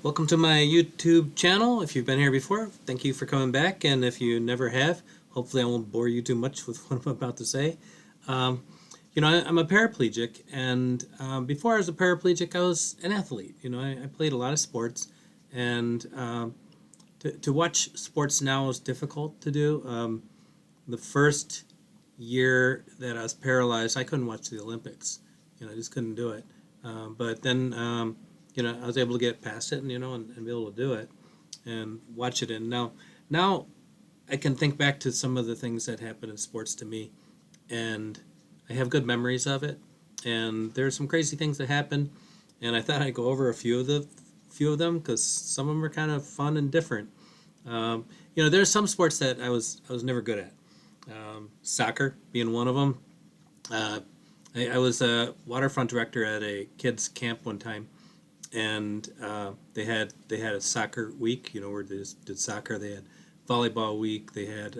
Welcome to my YouTube channel. If you've been here before, thank you for coming back. And if you never have, hopefully I won't bore you too much with what I'm about to say. Um, I'm a paraplegic, and before I was a paraplegic, I was an athlete. I played a lot of sports, and to watch sports now is difficult to do. The first year that I was paralyzed, I couldn't watch the Olympics. I just couldn't do it. But then, I was able to get past it, and be able to do it and watch it. And now I can think back to some of the things that happened in sports to me, and I have good memories of it. And there's some crazy things that happened, and I thought I'd go over a few of them because some of them are kind of fun and different. There's some sports that I was never good at. Soccer being one of them. Uh, I was a waterfront director at a kids camp one time, and they had a soccer week. Where they just did soccer. They had volleyball week. They had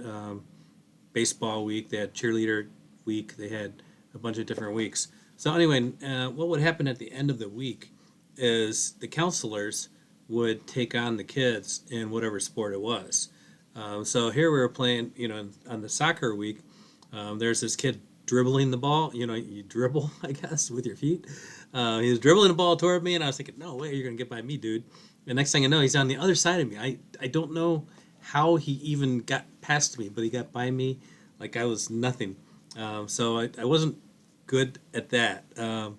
baseball week. They had cheerleader week. They had a bunch of different weeks. So anyway, what would happen at the end of the week is the counselors would take on the kids in whatever sport it was. So here we were playing, on the soccer week. There's this kid dribbling the ball. You dribble, I guess, with your feet. He was dribbling the ball toward me, and I was thinking, no way, you're going to get by me, dude. And next thing I know, he's on the other side of me. I don't know how he even got past me, but he got by me like I was nothing. So I wasn't good at that. I'm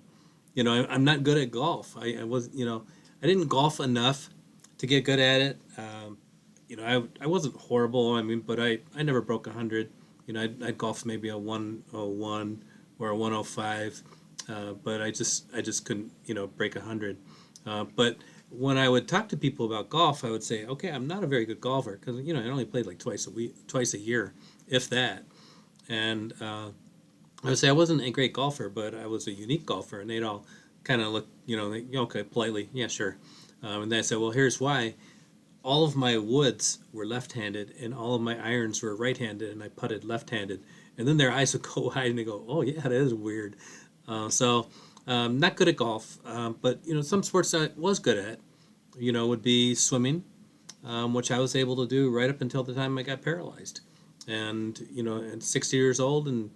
not good at golf. I didn't golf enough to get good at it. I wasn't horrible. But I never broke 100. I'd golf maybe a 101 or a 105, but I just couldn't, break 100. But when I would talk to people about golf, I would say, okay, I'm not a very good golfer because I only played like twice a year, if that. And I would say I wasn't a great golfer, but I was a unique golfer, and they'd all kind of look, okay, politely, yeah, sure. And then I said, well, here's why. All of my woods were left-handed, and all of my irons were right-handed, and I putted left-handed. And then their eyes would go wide, and they go, "Oh yeah, that is weird." So, not good at golf, but some sports I was good at, would be swimming, which I was able to do right up until the time I got paralyzed. And at 60 years old, and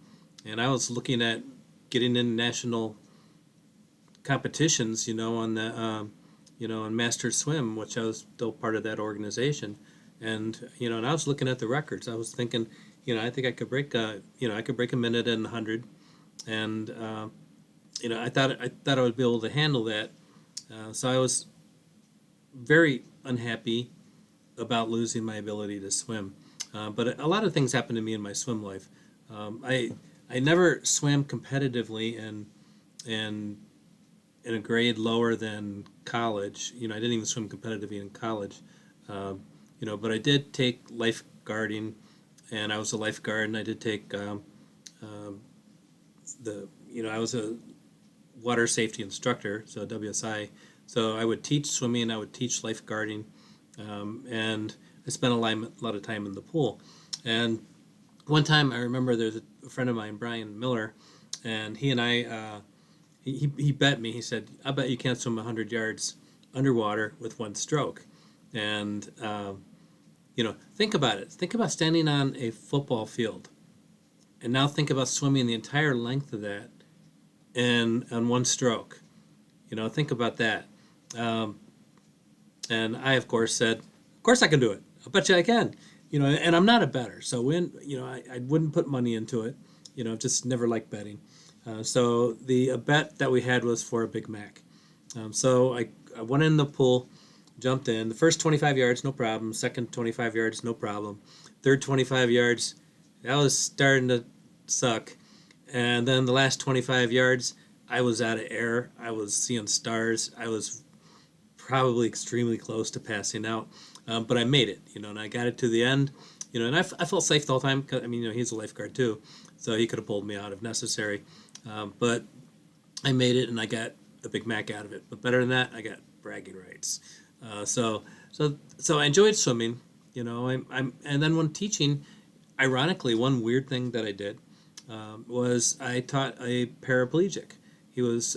I was looking at getting in national competitions, on Master Swim, which I was still part of that organization. And I was looking at the records. I was thinking, I think I could break a minute and 100. And I thought I would be able to handle that. So I was very unhappy about losing my ability to swim. But a lot of things happened to me in my swim life. I never swam competitively and in a grade lower than college. I didn't even swim competitively in college. But I did take lifeguarding, and I was a lifeguard, and I did take I was a water safety instructor, so WSI. So I would teach swimming, I would teach lifeguarding, and I spent a lot of time in the pool. And one time I remember there's a friend of mine, Brian Miller, and he and I, he bet me. He said, "I bet you can't swim 100 yards underwater with one stroke." And think about it. Think about standing on a football field, and now think about swimming the entire length of that in on one stroke. Think about that. Um, and I, of course, said, "Of course I can do it. I bet you I can." And I'm not a bettor, so I wouldn't put money into it. Just never liked betting. So the bet that we had was for a Big Mac. So I went in the pool, jumped in. The first 25 yards, no problem. Second 25 yards, no problem. Third 25 yards, that was starting to suck. And then the last 25 yards, I was out of air. I was seeing stars. I was probably extremely close to passing out. But I made it, and I got it to the end. And I felt safe the whole time. 'Cause, he's a lifeguard too, so he could have pulled me out if necessary. But I made it, and I got a Big Mac out of it. But better than that, I got bragging rights. So I enjoyed swimming. And then when teaching, ironically, one weird thing that I did was I taught a paraplegic. He was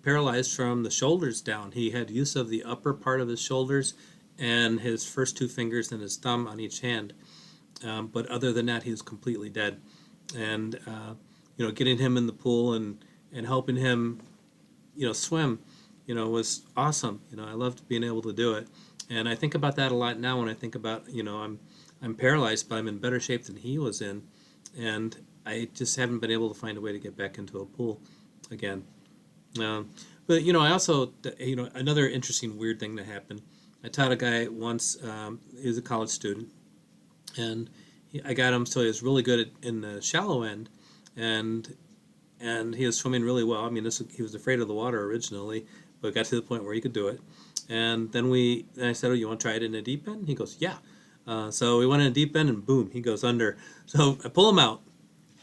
paralyzed from the shoulders down. He had use of the upper part of his shoulders and his first two fingers and his thumb on each hand. But other than that, he was completely dead. And getting him in the pool and helping him, swim, was awesome. I loved being able to do it. And I think about that a lot now when I think about, I'm paralyzed, but I'm in better shape than he was in, and I just haven't been able to find a way to get back into a pool again. But I also, another interesting weird thing that happened. I taught a guy once. He was a college student, and I got him so he was really good in the shallow end, and he was swimming really well. I mean, he was afraid of the water originally, but got to the point where he could do it. And then I said, "Oh, you want to try it in a deep end?" He goes, "Yeah." So we went in a deep end, and boom, he goes under. So I pull him out.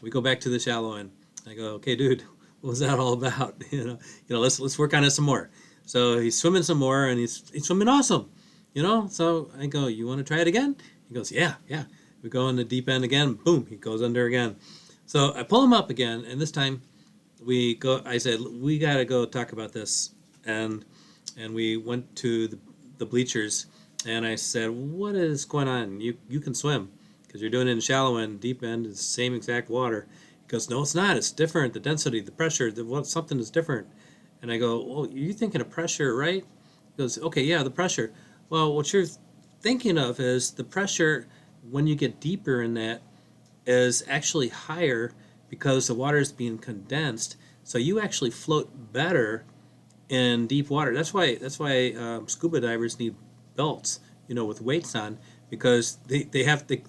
We go back to the shallow end. I go, "Okay, dude, what was that all about? Let's work on it some more." So he's swimming some more, and he's swimming awesome. So I go, "You want to try it again?" He goes, "Yeah, yeah." We go in the deep end again. Boom, he goes under again. So I pull him up again, and this time we go. I said, "We gotta go talk about this," and we went to the bleachers, and I said, "What is going on? You can swim because you're doing it in shallow end, deep end is the same exact water." He goes, "No, it's not. It's different. The density, the pressure, something is different." And I go, "Well, you're thinking of pressure, right?" He goes, "Okay, yeah, the pressure." Well, what you're thinking of is the pressure when you get deeper in that is actually higher because the water is being condensed. So you actually float better in deep water. That's why scuba divers need belts, with weights on, because they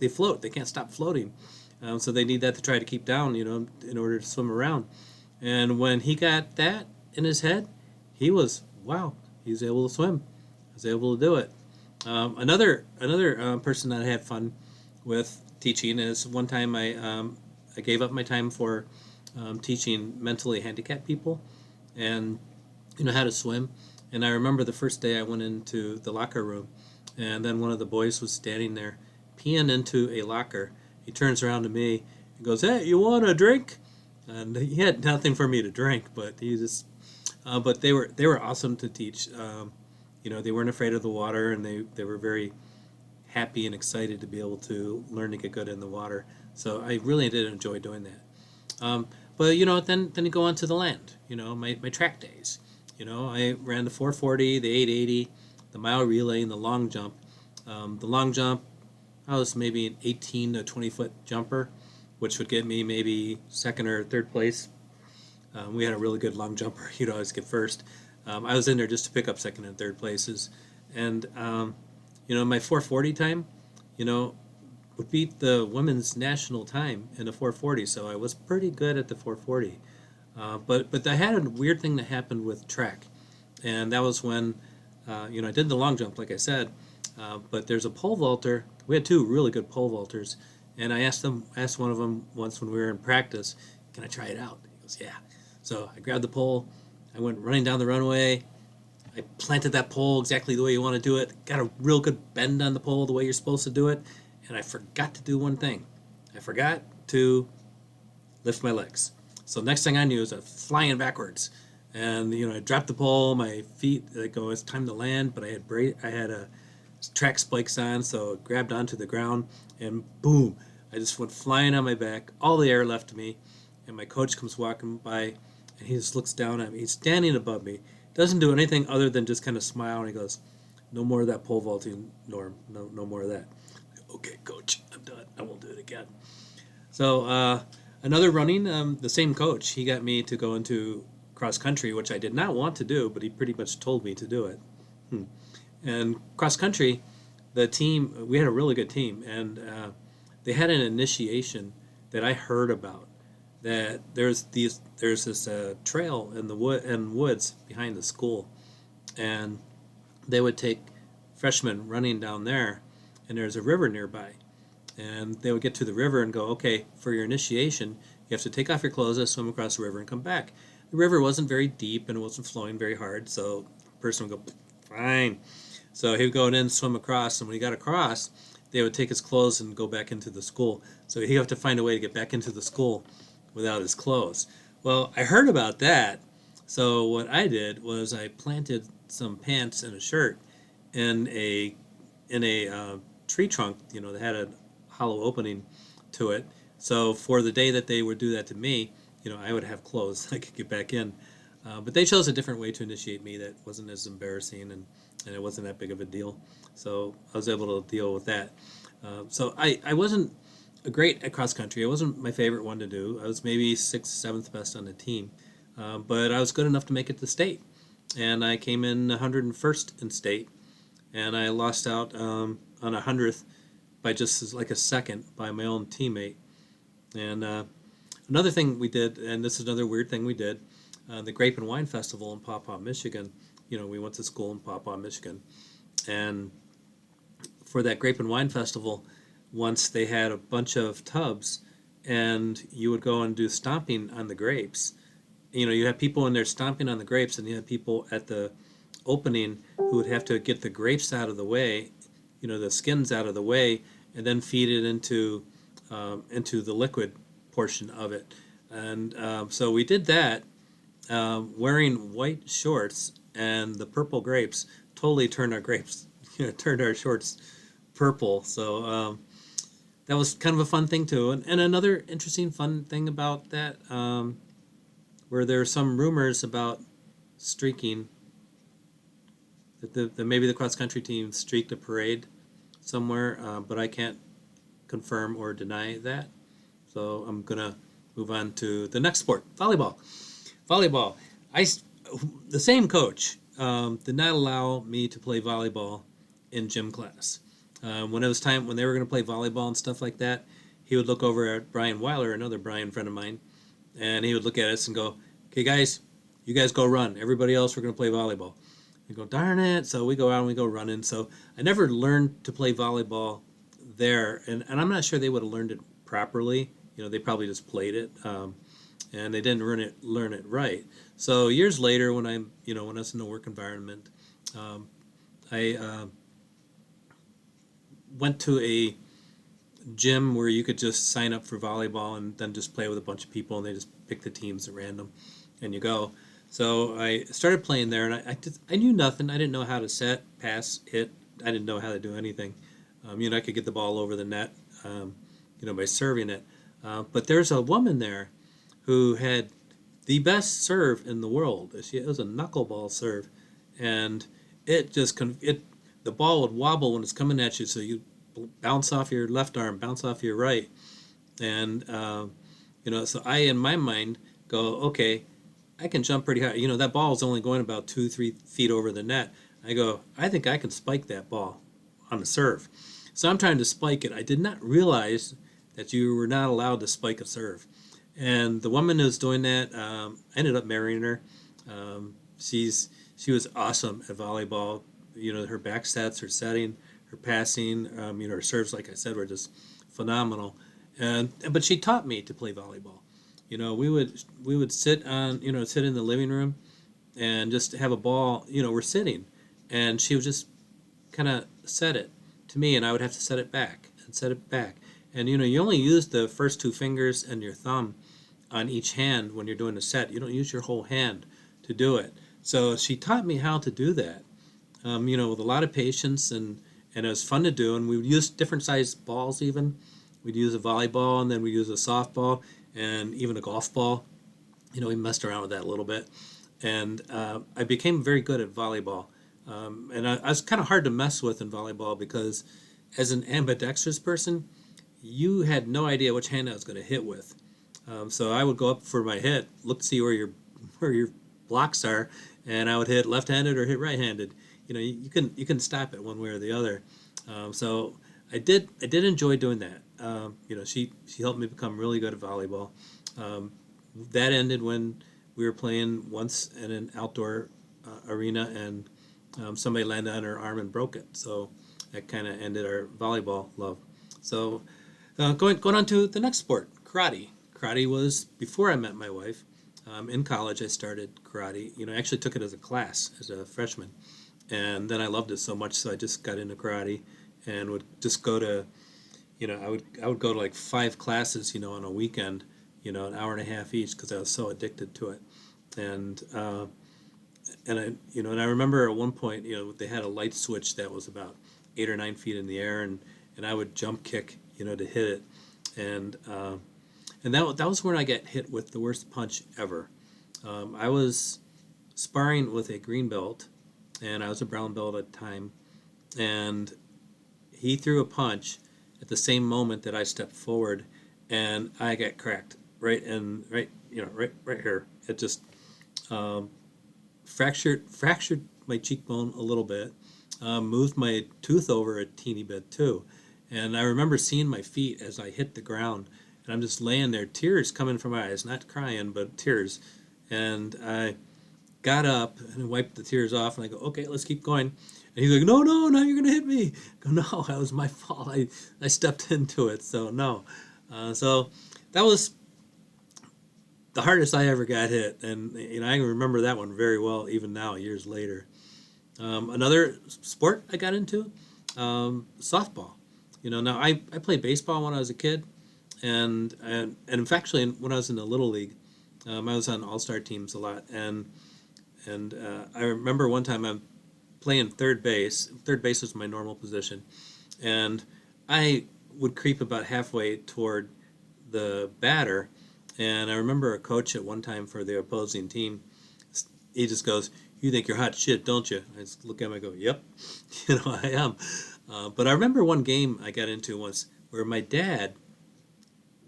float. They can't stop floating. So they need that to try to keep down, in order to swim around. And when he got that in his head, he was able to swim. He was able to do it. Another person that I had fun with teaching is one time I gave up my time for teaching mentally handicapped people, and how to swim. And I remember the first day I went into the locker room, and then one of the boys was standing there peeing into a locker. He turns around to me and goes, "Hey, you want a drink?" And he had nothing for me to drink, but he just but they were awesome to teach. They weren't afraid of the water, and they were very happy and excited to be able to learn to get good in the water. So I really did enjoy doing that. But then you go on to the land. My track days. I ran the 440, the 880, the mile relay, and the long jump. The long jump, I was maybe an 18 to 20-foot jumper, which would get me maybe second or third place. We had a really good long jumper. He'd always get first. I was in there just to pick up second and third places. And, my 440 time, would beat the women's national time in the 440. So I was pretty good at the 440. But I had a weird thing that happened with track, and that was when, I did the long jump, like I said, but there's a pole vaulter. We had two really good pole vaulters, and I asked one of them once when we were in practice, "Can I try it out?" He goes, "Yeah." So I grabbed the pole, I went running down the runway, I planted that pole exactly the way you want to do it, got a real good bend on the pole the way you're supposed to do it, and I forgot to do one thing. I forgot to lift my legs. So next thing I knew is I was flying backwards, and I dropped the pole. My feet go, it's time to land, but I had a track spikes on, so I grabbed onto the ground, and boom, I just went flying on my back. All the air left me, and my coach comes walking by, and he just looks down at me. He's standing above me, doesn't do anything other than just kind of smile, and he goes, "No more of that pole vaulting, Norm. No more of that." "Okay, coach, I'm done. I won't do it again." So another running, the same coach, he got me to go into cross country, which I did not want to do, but he pretty much told me to do it. And cross country, the team, we had a really good team, and they had an initiation that I heard about. That there's this trail in the woods behind the school, and they would take freshmen running down there, and there's a river nearby. And they would get to the river and go, "Okay, for your initiation, you have to take off your clothes, swim across the river, and come back." The river wasn't very deep and it wasn't flowing very hard, so the person would go, "Fine." So he would go in and swim across, and when he got across, they would take his clothes and go back into the school. So he'd have to find a way to get back into the school without his clothes. Well, I heard about that, So what I did was I planted some pants and a shirt in a tree trunk, that had a hollow opening to it. So for the day that they would do that to me, I would have clothes I could get back in. But they chose a different way to initiate me that wasn't as embarrassing, and it wasn't that big of a deal. So I was able to deal with that. So I wasn't a great at cross country. It wasn't my favorite one to do. I was maybe sixth, seventh best on the team, but I was good enough to make it to state, and I came in 101st in state, and I lost out on 100th by just like a second by my own teammate. And another thing we did, and this is another weird thing we did, the Grape and Wine Festival in Paw Paw, Michigan. We went to school in Paw Paw, Michigan, and for that Grape and Wine Festival, once they had a bunch of tubs, and you would go and do stomping on the grapes. You have people in there stomping on the grapes, and you have people at the opening who would have to get the grapes out of the way, the skins out of the way, and then feed it into the liquid portion of it. And so we did that, wearing white shorts, and the purple grapes totally turned our grapes, turned our shorts purple. So that was kind of a fun thing too. And another interesting fun thing about that, where there are some rumors about streaking, that maybe the cross country team streaked a parade somewhere, but I can't confirm or deny that. So I'm gonna move on to the next sport, volleyball. Volleyball. I the same coach did not allow me to play volleyball in gym class. When it was time when they were going to play volleyball and stuff like that, he would look over at Brian Weiler, another Brian friend of mine, and he would look at us and go, "Okay, guys, you guys go run. Everybody else, we're going to play volleyball." I go, "Darn it!" So we go out and we go running. So I never learned to play volleyball there, and I'm not sure they would have learned it properly. They probably just played it, and they didn't learn it right. So years later, when when I was in a work environment, I went to a gym where you could just sign up for volleyball and then just play with a bunch of people, and they just pick the teams at random, and you go. So I started playing there, and I knew nothing. I didn't know how to set, pass, hit. I didn't know how to do anything. I could get the ball over the net, by serving it. But there's a woman there who had the best serve in the world. It was a knuckleball serve, and it just the ball would wobble when it's coming at you, so you bounce off your left arm, bounce off your right, and so I in my mind go, okay, I can jump pretty high. That ball is only going about 2-3 feet over the net. I go, I think I can spike that ball on the serve. So I'm trying to spike it. I did not realize that you were not allowed to spike a serve. And the woman who's doing that, I ended up marrying her. She was awesome at volleyball. Her back sets, her setting, her passing, her serves, like I said, were just phenomenal. But she taught me to play volleyball. We would sit in the living room and just have a ball. We're sitting, and she would just kind of set it to me, and I would have to set it back and set it back. And you only use the first two fingers and your thumb on each hand when you're doing a set. You don't use your whole hand to do it. So she taught me how to do that, with a lot of patience, and it was fun to do. And we would use different sized balls even. We'd use a volleyball, and then we'd use a softball, and even a golf ball. We messed around with that a little bit. And I became very good at volleyball. And I was kind of hard to mess with in volleyball because as an ambidextrous person, you had no idea which hand I was going to hit with. So I would go up for my hit, look to see where your blocks are, and I would hit left-handed or hit right-handed. You couldn't stop it one way or the other. So I did enjoy doing that. She helped me become really good at volleyball. That ended when we were playing once in an outdoor arena, and somebody landed on her arm and broke it. So that kind of ended our volleyball love. So going on to the next sport, karate. Karate was before I met my wife. In college, I started karate. I actually took it as a class as a freshman, and then I loved it so much, so I just got into karate and would just go to, I would go to like 5 classes, on a weekend, an hour and a half each because I was so addicted to it. and and I remember at one point, they had a light switch that was about 8 or 9 feet in the air, and I would jump kick, to hit it, and that was when I got hit with the worst punch ever. I was sparring with a green belt, and I was a brown belt at the time, and he threw a punch at the same moment that I stepped forward, and I got cracked right here. It just um, fractured my cheekbone a little bit, moved my tooth over a teeny bit too, and I remember seeing my feet as I hit the ground, and I'm just laying there, tears coming from my eyes, not crying but tears, and I got up and wiped the tears off, and I go, okay, let's keep going. And he's like, no, no, now you're gonna hit me. I go, no, that was my fault. I stepped into it, so no. So that was the hardest I ever got hit, and I can remember that one very well, even now, years later. Another sport I got into, softball. Now I played baseball when I was a kid, and in fact, actually, when I was in the little league, I was on all-star teams a lot, and I remember one time I'm playing third base. Third base was my normal position, and I would creep about halfway toward the batter. And I remember a coach at one time for the opposing team, he just goes, "You think you're hot shit, don't you?" I just look at him and go, "Yep, I am." But I remember one game I got into once where my dad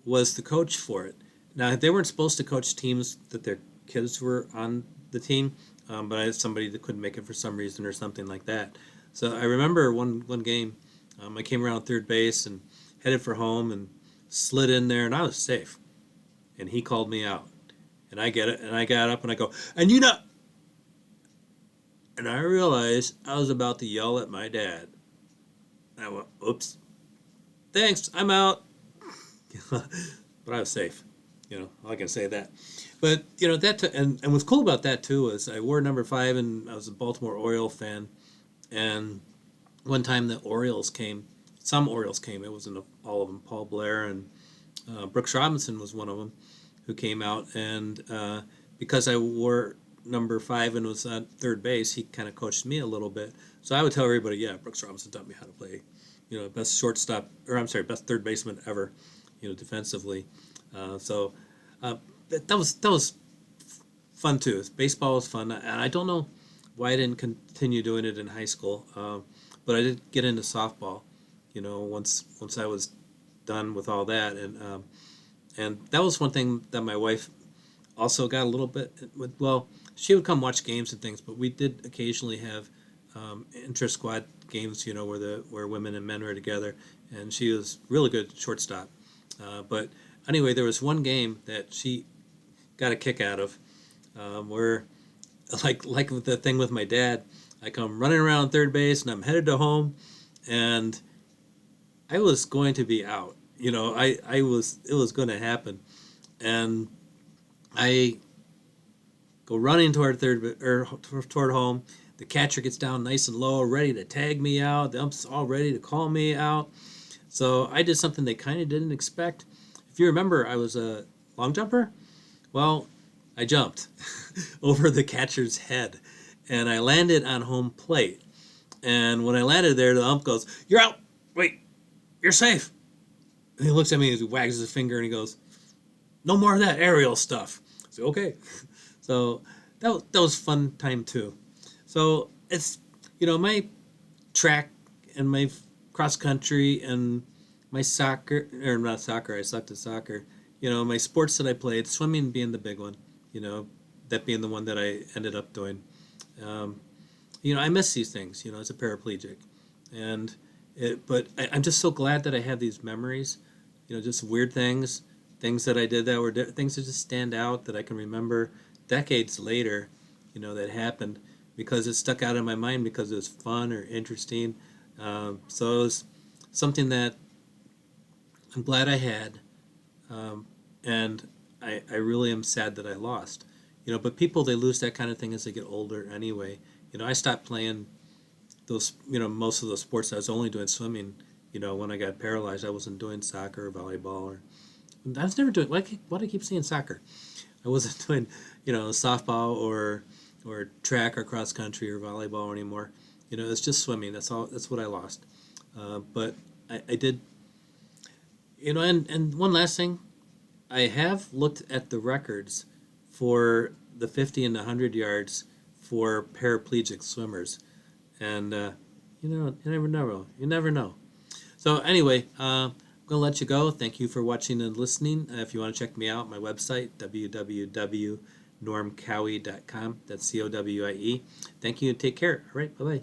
was the coach for it. Now, they weren't supposed to coach teams that their kids were on the team, but I had somebody that couldn't make it for some reason or something like that. So I remember one game, I came around third base and headed for home and slid in there, and I was safe. And he called me out, and I get it, and I got up and I go, and and I realized I was about to yell at my dad. I went, "Oops, thanks, I'm out." But I was safe. I can say that. But and what's cool about that too is I wore number 5, and I was a Baltimore Oriole fan. And one time the Orioles came, some Orioles came. It wasn't all of them. Paul Blair and Brooks Robinson was one of them who came out, and because I wore number 5 and was on third base, he kind of coached me a little bit. So I would tell everybody, yeah, Brooks Robinson taught me how to play, best shortstop, or I'm sorry, best third baseman ever, defensively. So that was fun too. Baseball was fun, and I don't know why I didn't continue doing it in high school, but I did get into softball. Once I was done with all that, and that was one thing that my wife also got a little bit with. Well, she would come watch games and things, but we did occasionally have inter squad games, where women and men were together, and she was really good shortstop. But anyway, there was one game that she got a kick out of, where like the thing with my dad, I come running around third base and I'm headed to home, and I was going to be out. It was going to happen, and I go running toward toward home. The catcher gets down nice and low, ready to tag me out. The ump's all ready to call me out. So I did something they kind of didn't expect. If you remember, I was a long jumper. Well, I jumped over the catcher's head, and I landed on home plate. And when I landed there, the ump goes, "You're out. Wait, you're safe." And he looks at me and he wags his finger and he goes, "No more of that aerial stuff." I said, "Okay." So that was fun time too. So it's my track and my cross country and my soccer, or not soccer, I sucked at soccer. My sports that I played, swimming being the big one. That being the one that I ended up doing. I miss these things. As a paraplegic, and but I'm just so glad that I have these memories. Just weird things that I did that were things that just stand out that I can remember decades later. That happened because it stuck out in my mind because it was fun or interesting. So it was something that I'm glad I had, and I really am sad that I lost. But people, they lose that kind of thing as they get older anyway. I stopped playing those, most of those sports. I was only doing swimming, when I got paralyzed. I wasn't doing soccer or volleyball, or I was never doing, why do I keep saying soccer? I wasn't doing, softball or track or cross country or volleyball anymore. It's just swimming. That's all. That's what I lost. But I did, and one last thing, I have looked at the records for the 50 and the 100 yards for paraplegic swimmers, and you never know. You never know. So anyway, I'm gonna let you go. Thank you for watching and listening. If you want to check me out, my website www.normcowie.com. That's COWIE. Thank you and take care. All right, bye bye.